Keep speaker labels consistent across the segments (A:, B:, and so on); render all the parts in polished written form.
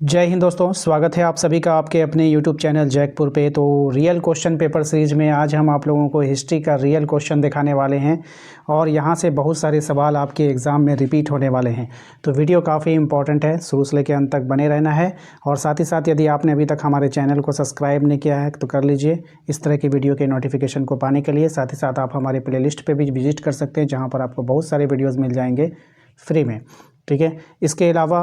A: जय हिंद दोस्तों, स्वागत है आप सभी का आपके अपने YouTube चैनल जैकपुर पे। तो रियल क्वेश्चन पेपर सीरीज में आज हम आप लोगों को हिस्ट्री का रियल क्वेश्चन दिखाने वाले हैं और यहाँ से बहुत सारे सवाल आपके एग्ज़ाम में रिपीट होने वाले हैं। तो वीडियो काफ़ी इंपॉर्टेंट है, शुरू से लेकर अंत तक बने रहना है। और साथ ही साथ यदि आपने अभी तक हमारे चैनल को सब्सक्राइब नहीं किया है तो कर लीजिए इस तरह की वीडियो के नोटिफिकेशन को पाने के लिए। साथ ही साथ आप हमारे प्ले लिस्ट पर भी विजिट कर सकते हैं, जहाँ पर आपको बहुत सारे वीडियोज़ मिल जाएंगे फ्री में। ठीक है। इसके अलावा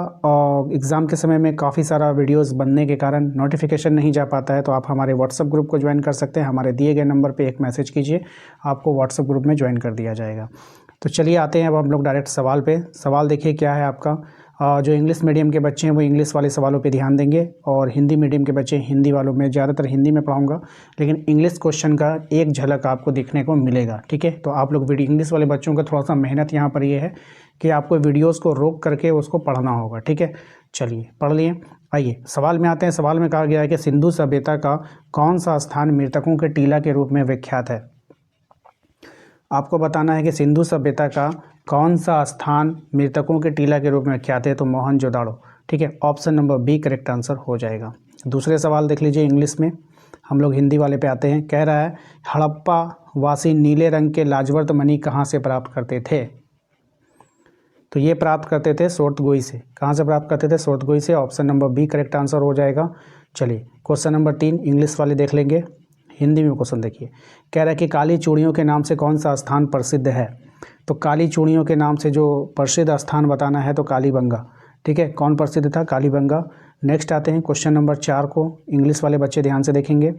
A: एग्ज़ाम के समय में काफ़ी सारा वीडियोस बनने के कारण नोटिफिकेशन नहीं जा पाता है, तो आप हमारे व्हाट्सएप ग्रुप को ज्वाइन कर सकते हैं। हमारे दिए गए नंबर पे एक मैसेज कीजिए, आपको व्हाट्सएप ग्रुप में ज्वाइन कर दिया जाएगा। तो चलिए आते हैं अब हम लोग डायरेक्ट सवाल पे। सवाल देखिए क्या है आपका। जो इंग्लिश मीडियम के बच्चे हैं वो इंग्लिश वाले सवालों पे ध्यान देंगे और हिंदी मीडियम के बच्चे हिंदी वालों में, ज़्यादातर हिंदी में पढ़ाऊँगा, लेकिन इंग्लिश क्वेश्चन का एक झलक आपको देखने को मिलेगा। ठीक है। तो आप लोग वीडियो इंग्लिश वाले बच्चों का थोड़ा सा मेहनत यहाँ पर ये है कि आपको वीडियोस को रोक करके उसको पढ़ना होगा। ठीक है। चलिए पढ़ लिए। आइए सवाल में आते हैं। सवाल में कहा गया है कि सिंधु सभ्यता का कौन सा स्थान मृतकों के टीला के रूप में विख्यात है। आपको बताना है कि सिंधु सभ्यता का कौन सा स्थान मृतकों के टीला के रूप में विख्यात है। तो मोहनजोदाड़ो। ठीक है। Option number B correct answer हो जाएगा। दूसरे सवाल देख लीजिए इंग्लिश में। हम लोग हिंदी वाले पे आते हैं। कह रहा है हड़प्पा वासी नीले रंग के लाजवर्त मणि कहाँ से प्राप्त करते थे। तो ये प्राप्त करते थे सोर्तगोई से। कहाँ से प्राप्त करते थे? सोर्तगोई से। Option number B correct answer हो जाएगा। चलिए क्वेश्चन नंबर 3 इंग्लिश वाले देख लेंगे। हिंदी में क्वेश्चन देखिए। कह रहा है कि काली चूड़ियों के नाम से कौन सा स्थान प्रसिद्ध है। तो काली चूड़ियों के नाम से जो प्रसिद्ध स्थान बताना है तो कालीबंगा। ठीक है। कौन प्रसिद्ध था? कालीबंगा। नेक्स्ट आते हैं क्वेश्चन नंबर 4 को। इंग्लिश वाले बच्चे ध्यान से देखेंगे।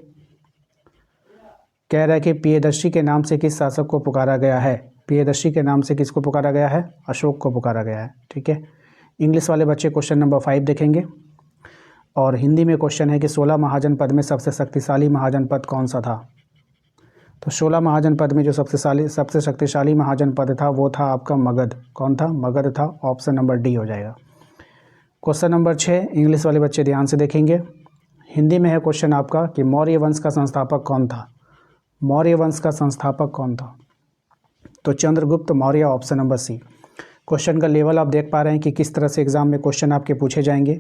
A: कह रहा है कि प्रियदर्शी के नाम से किस शासक को पुकारा गया है। प्रियदर्शी के नाम से किसको पुकारा गया है? अशोक को पुकारा गया है। ठीक है। इंग्लिश वाले बच्चे क्वेश्चन नंबर 5 देखेंगे और हिंदी में क्वेश्चन है कि 16 महाजनपद में सबसे शक्तिशाली महाजनपद कौन सा था। तो 16 महाजनपद में जो सबसे शक्तिशाली महाजनपद था वो था आपका मगध। कौन था? मगध था। ऑप्शन नंबर डी हो जाएगा। क्वेश्चन नंबर 6 इंग्लिश वाले बच्चे ध्यान से देखेंगे। हिंदी में है क्वेश्चन आपका कि मौर्य वंश का संस्थापक कौन था। मौर्य वंश का संस्थापक कौन था? तो Chandragupta Maurya. Option number C. Question का लेवल आप देख पा रहे हैं कि किस तरह से एग्जाम में क्वेश्चन आपके पूछे जाएंगे।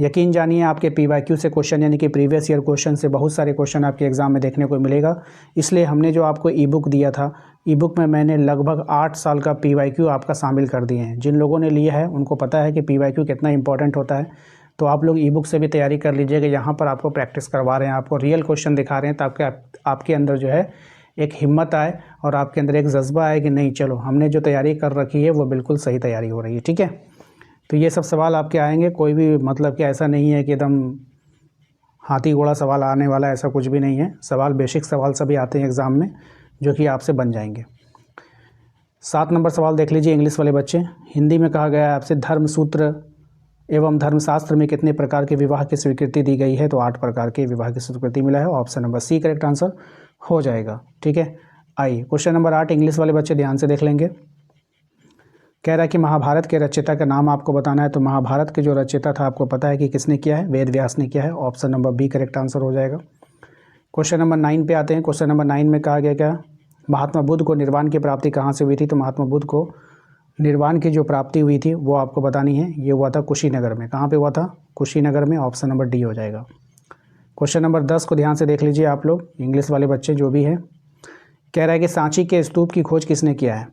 A: यकीन जानिए आपके PYQ से क्वेश्चन यानी कि प्रीवियस ईयर क्वेश्चन से बहुत सारे क्वेश्चन आपके एग्जाम में देखने को मिलेगा। इसलिए हमने जो आपको ई बुक दिया था, ई बुक में मैंने लगभग 8 साल का PYQ आपका शामिल कर दिए हैं। जिन लोगों ने लिया है उनको पता है कि PYQ कितना इंपॉर्टेंट होता है। तो आप लोग ई बुक से भी तैयारी कर लीजिएगा। यहाँ पर आपको प्रैक्टिस करवा रहे हैं, आपको रियल क्वेश्चन दिखा रहे हैं ताकि आपके अंदर जो है एक हिम्मत आए और आपके अंदर एक जज्बा आए कि नहीं चलो हमने जो तैयारी कर रखी है वो बिल्कुल सही तैयारी हो रही है। ठीक है। तो ये सब सवाल आपके आएंगे। कोई भी मतलब कि ऐसा नहीं है कि एकदम हाथी घोड़ा सवाल आने वाला, ऐसा कुछ भी नहीं है। सवाल बेसिक सवाल सभी आते हैं एग्ज़ाम में जो कि आपसे बन जाएंगे। 7 नंबर सवाल देख लीजिए इंग्लिश वाले बच्चे। हिंदी में कहा गया है आपसे धर्मसूत्र एवं धर्मशास्त्र में कितने प्रकार के विवाह की स्वीकृति दी गई है। तो 8 प्रकार के विवाह की स्वीकृति मिला है। Option number C correct answer हो जाएगा। ठीक है। आइए क्वेश्चन नंबर 8 इंग्लिश वाले बच्चे ध्यान से देख लेंगे। कह रहा है कि महाभारत के रचयिता का नाम आपको बताना है। तो महाभारत के जो रचयिता था आपको पता है कि किसने किया है? वेद व्यास ने किया है। Option number B correct answer हो जाएगा। क्वेश्चन नंबर 9 पे आते हैं। क्वेश्चन नंबर 9 में कहा गया क्या? महात्मा बुद्ध को निर्वाण की प्राप्ति कहाँ से हुई थी। तो महात्मा बुद्ध को निर्वाण की जो प्राप्ति हुई थी वो आपको बतानी है। ये हुआ था कुशीनगर में। कहाँ पे हुआ था? कुशीनगर में। ऑप्शन नंबर डी हो जाएगा। क्वेश्चन नंबर 10 को ध्यान से देख लीजिए आप लोग, इंग्लिश वाले बच्चे जो भी हैं। कह रहा है कि सांची के स्तूप की खोज किसने किया है।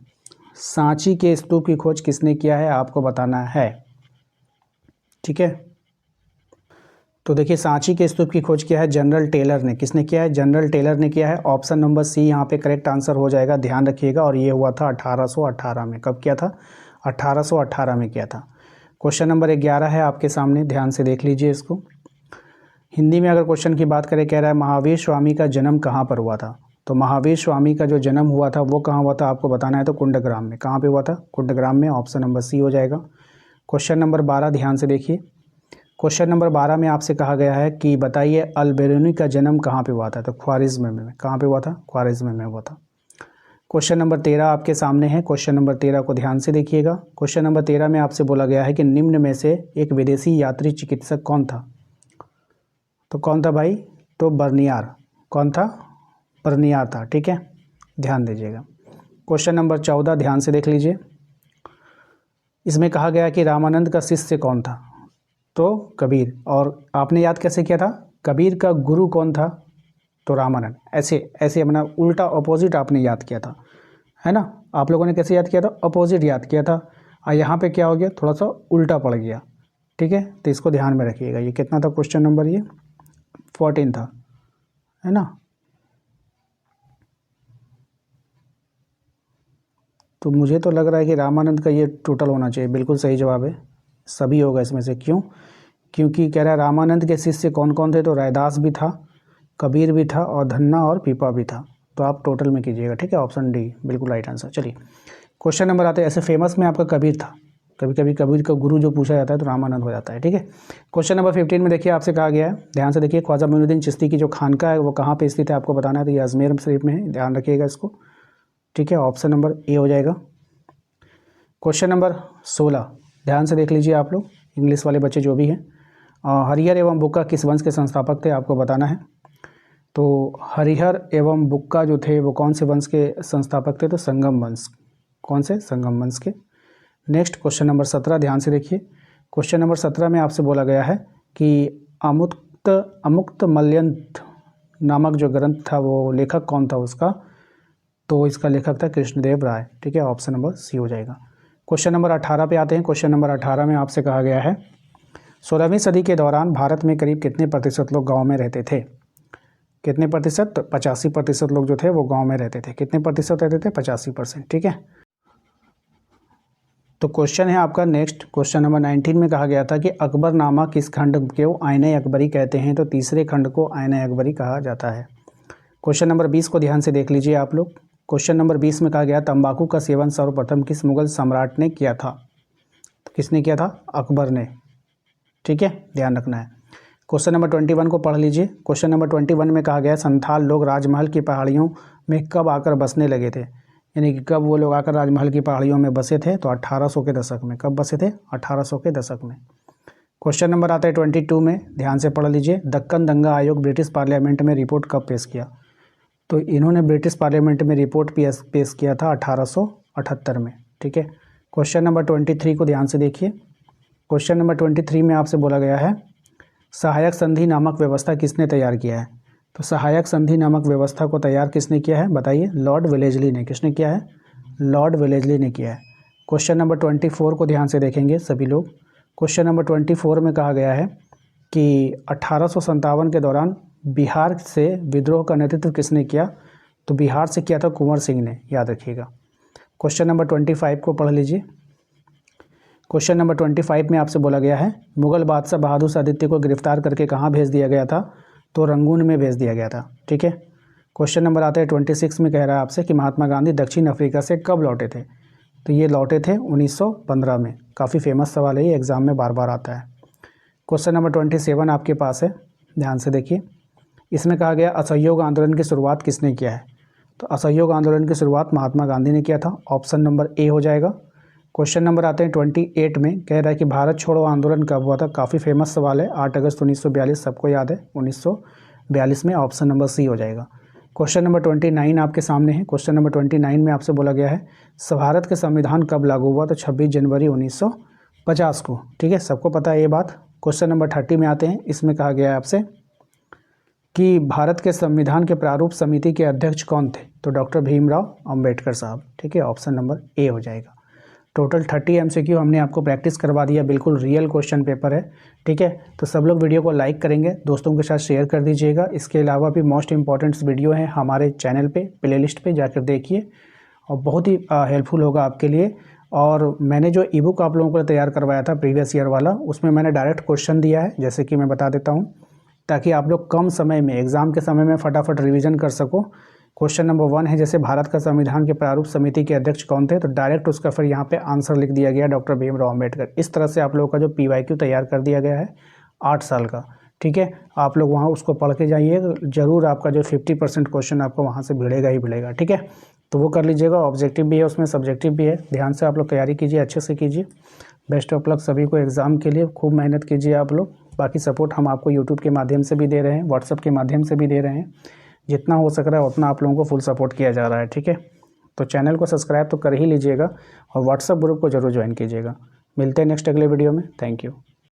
A: सांची के स्तूप की खोज किसने किया है आपको बताना है। ठीक है। तो देखिए सांची के स्तूप की खोज किया है जनरल टेलर ने। किसने किया है? जनरल टेलर ने किया है। ऑप्शन नंबर सी यहाँ पे करेक्ट आंसर हो जाएगा। ध्यान रखिएगा। और ये हुआ था 1818 में। कब किया था? 1818 में किया था। क्वेश्चन नंबर 11 है आपके सामने, ध्यान से देख लीजिए इसको। हिंदी में अगर क्वेश्चन की बात करें, कह रहा है महावीर स्वामी का जन्म कहाँ पर हुआ था। तो महावीर स्वामी का जो जन्म हुआ था वो कहाँ हुआ था आपको बताना है। तो कुंडग्राम में। कहाँ पे हुआ था? कुंडग्राम में। ऑप्शन नंबर सी हो जाएगा। क्वेश्चन नंबर 12 ध्यान से देखिए। क्वेश्चन नंबर 12 में आपसे कहा गया है कि बताइए अल बेरूनी का जन्म कहाँ पे हुआ था। तो ख्वारिज़्म में। कहाँ पे हुआ था? ख्वारिज़्म में हुआ था। क्वेश्चन नंबर 13 आपके सामने है। क्वेश्चन नंबर 13 को ध्यान से देखिएगा। क्वेश्चन नंबर 13 में आपसे बोला गया है कि निम्न में से एक विदेशी यात्री चिकित्सक कौन था। तो कौन था भाई? तो बर्नियार। कौन था? बर्नियार था। ठीक है। ध्यान दीजिएगा। क्वेश्चन नंबर 14 ध्यान से देख लीजिए। इसमें कहा गया कि रामानंद का शिष्य कौन था। तो कबीर। और आपने याद कैसे किया था, कबीर का गुरु कौन था, तो रामानंद। ऐसे ऐसे अपना उल्टा अपोजिट आपने याद किया था, है ना। आप लोगों ने कैसे याद किया था, अपोजिट याद किया था। और यहाँ पे क्या हो गया, थोड़ा सा उल्टा पड़ गया, ठीक है। तो इसको ध्यान में रखिएगा। ये कितना था क्वेश्चन नंबर, ये 14 था, है ना। तो मुझे तो लग रहा है कि रामानंद का ये टोटल होना चाहिए, बिल्कुल सही जवाब है, सभी होगा इसमें से। क्यों, क्योंकि कह रहा है रामानंद के शिष्य कौन कौन थे, तो रैदास भी था, कबीर भी था, और धन्ना और पीपा भी था। तो आप टोटल में कीजिएगा, ठीक है। ऑप्शन डी बिल्कुल राइट आंसर। चलिए क्वेश्चन नंबर आते हैं। ऐसे फेमस में आपका कबीर था, कभी कभी कबीर का गुरु जो पूछा जाता है तो रामानंद हो जाता है, ठीक है। क्वेश्चन नंबर 15 में देखिए आपसे कहा गया है, ध्यान से देखिए, ख्वाजा मोइनुद्दीन चिश्ती की जो खानका है वो कहाँ पे स्थित है आपको बताना है। तो ये अजमेर शरीफ में है, ध्यान रखिएगा इसको, ठीक है। ऑप्शन नंबर ए हो जाएगा। क्वेश्चन नंबर 16 ध्यान से देख लीजिए आप लोग, इंग्लिश वाले बच्चे जो भी हैं। हरिहर एवं बुक्का किस वंश के संस्थापक थे, आपको बताना है। तो हरिहर एवं बुक्का जो थे वो कौन से वंश के संस्थापक थे, तो संगम वंश। कौन से, संगम वंश के। नेक्स्ट क्वेश्चन नंबर 17 ध्यान से देखिए। क्वेश्चन नंबर 17 में आपसे बोला गया है कि अमुक्त मल्यंत नामक जो ग्रंथ था वो लेखक कौन था उसका, तो इसका लेखक था कृष्णदेव राय, ठीक है। ऑप्शन नंबर सी हो जाएगा। क्वेश्चन नंबर 18 पे आते हैं। क्वेश्चन नंबर 18 में आपसे कहा गया है 16वीं सदी के दौरान भारत में करीब कितने प्रतिशत लोग गाँव में रहते थे। कितने प्रतिशत, 85% लोग जो थे वो गांव में रहते थे। कितने प्रतिशत रहते थे, 85%, ठीक है। तो क्वेश्चन है आपका नेक्स्ट, क्वेश्चन नंबर 19 में कहा गया था कि अकबरनामा किस खंड को आईने अकबरी कहते हैं, तो तीसरे खंड को आईने अकबरी कहा जाता है। क्वेश्चन नंबर 20 को ध्यान से देख लीजिए आप लोग। क्वेश्चन नंबर 20 में कहा गया तंबाकू का सेवन सर्वप्रथम किस मुगल सम्राट ने किया था, तो किसने किया था, अकबर ने, ठीक है, ध्यान रखना है। क्वेश्चन नंबर 21 को पढ़ लीजिए। क्वेश्चन नंबर 21 में कहा गया संथाल लोग राजमहल की पहाड़ियों में कब आकर बसने लगे थे, यानी कि कब वो लोग आकर राजमहल की पहाड़ियों में बसे थे, तो 1800 के दशक में। कब बसे थे, 1800 के दशक में। क्वेश्चन नंबर आता है 22 में, ध्यान से पढ़ लीजिए। दक्कन दंगा आयोग ब्रिटिश पार्लियामेंट में रिपोर्ट कब पेश किया, तो इन्होंने ब्रिटिश पार्लियामेंट में रिपोर्ट पेश किया था 1878 में, ठीक है। क्वेश्चन नंबर 23 को ध्यान से देखिए। क्वेश्चन नंबर 23 में आपसे बोला गया है सहायक संधि नामक व्यवस्था किसने तैयार किया है, तो सहायक संधि नामक व्यवस्था को तैयार किसने किया है, बताइए। लॉर्ड वेलेस्ली ने। किसने किया है, लॉर्ड वेलेस्ली ने किया है। क्वेश्चन नंबर 24 को ध्यान से देखेंगे सभी लोग। क्वेश्चन नंबर 24 में कहा गया है कि 1857 के दौरान बिहार से विद्रोह का नेतृत्व किसने किया, तो बिहार से किया था कुंवर सिंह ने, याद रखिएगा। क्वेश्चन नंबर 25 को पढ़ लीजिए। क्वेश्चन नंबर 25 में आपसे बोला गया है मुगल बादशाह बहादुर शाह द्वितीय को गिरफ्तार करके कहाँ भेज दिया गया था, तो रंगून में भेज दिया गया था, ठीक है। क्वेश्चन नंबर आता है 26 में, कह रहा है आपसे कि महात्मा गांधी दक्षिण अफ्रीका से कब लौटे थे, तो ये लौटे थे 1915 में। काफ़ी फेमस सवाल है, ये एग्जाम में बार बार आता है। क्वेश्चन नंबर 27 आपके पास है, ध्यान से देखिए। इसमें कहा गया असहयोग आंदोलन की शुरुआत किसने किया है, तो असहयोग आंदोलन की शुरुआत महात्मा गांधी ने किया था। ऑप्शन नंबर ए हो जाएगा। क्वेश्चन नंबर आते हैं 28 में, कह रहा है कि भारत छोड़ो आंदोलन कब हुआ था। काफ़ी फेमस सवाल है, 8 अगस्त 1942, सबको याद है, 1942 में। ऑप्शन नंबर सी हो जाएगा। क्वेश्चन नंबर 29 आपके सामने है। क्वेश्चन नंबर 29 में आपसे बोला गया है भारत के संविधान कब लागू हुआ, तो 26 जनवरी 1950 को, ठीक है, सबको पता है ये बात। क्वेश्चन नंबर 30 में आते हैं। इसमें कहा गया है आपसे कि भारत के संविधान के प्रारूप समिति के अध्यक्ष कौन थे, तो डॉक्टर भीमराव अंबेडकर साहब, ठीक है। ऑप्शन नंबर ए हो जाएगा। टोटल 30 MCQ हमने आपको प्रैक्टिस करवा दिया, बिल्कुल रियल क्वेश्चन पेपर है, ठीक है। तो सब लोग वीडियो को लाइक करेंगे, दोस्तों के साथ शेयर कर दीजिएगा। इसके अलावा भी मोस्ट इंपॉर्टेंट वीडियो है हमारे चैनल पे, प्लेलिस्ट पे जाकर देखिए, और बहुत ही हेल्पफुल होगा आपके लिए। और मैंने जो ई बुक आप लोगों को तैयार करवाया था प्रीवियस ईयर वाला, उसमें मैंने डायरेक्ट क्वेश्चन दिया है, जैसे कि मैं बता देता हूँ, ताकि आप लोग कम समय में, एग्ज़ाम के समय में फटाफट रिवीजन कर सको। क्वेश्चन नंबर 1 है, जैसे भारत का संविधान के प्रारूप समिति के अध्यक्ष कौन थे, तो डायरेक्ट उसका फिर यहाँ पे आंसर लिख दिया गया डॉक्टर भीमराव अंबेडकर। इस तरह से आप लोगों का जो PYQ तैयार कर दिया गया है 8 साल का, ठीक है। आप लोग वहाँ उसको पढ़ के जाइए, ज़रूर आपका जो 50% क्वेश्चन आपको वहाँ से भिड़ेगा ही भिड़ेगा, ठीक है। तो वो कर लीजिएगा। ऑब्जेक्टिव भी है उसमें, सब्जेक्टिव भी है, ध्यान से आप लोग तैयारी कीजिए, अच्छे से कीजिए। बेस्ट ऑफ लक सभी को एग्ज़ाम के लिए, खूब मेहनत कीजिए आप लोग। बाकी सपोर्ट हम आपको यूट्यूब के माध्यम से भी दे रहे हैं, व्हाट्सएप के माध्यम से भी दे रहे हैं, जितना हो सक रहा है उतना आप लोगों को फुल सपोर्ट किया जा रहा है, ठीक है। तो चैनल को सब्सक्राइब तो कर ही लीजिएगा, और व्हाट्सएप ग्रुप को जरूर ज्वाइन कीजिएगा। मिलते हैं नेक्स्ट अगले वीडियो में। Thank you.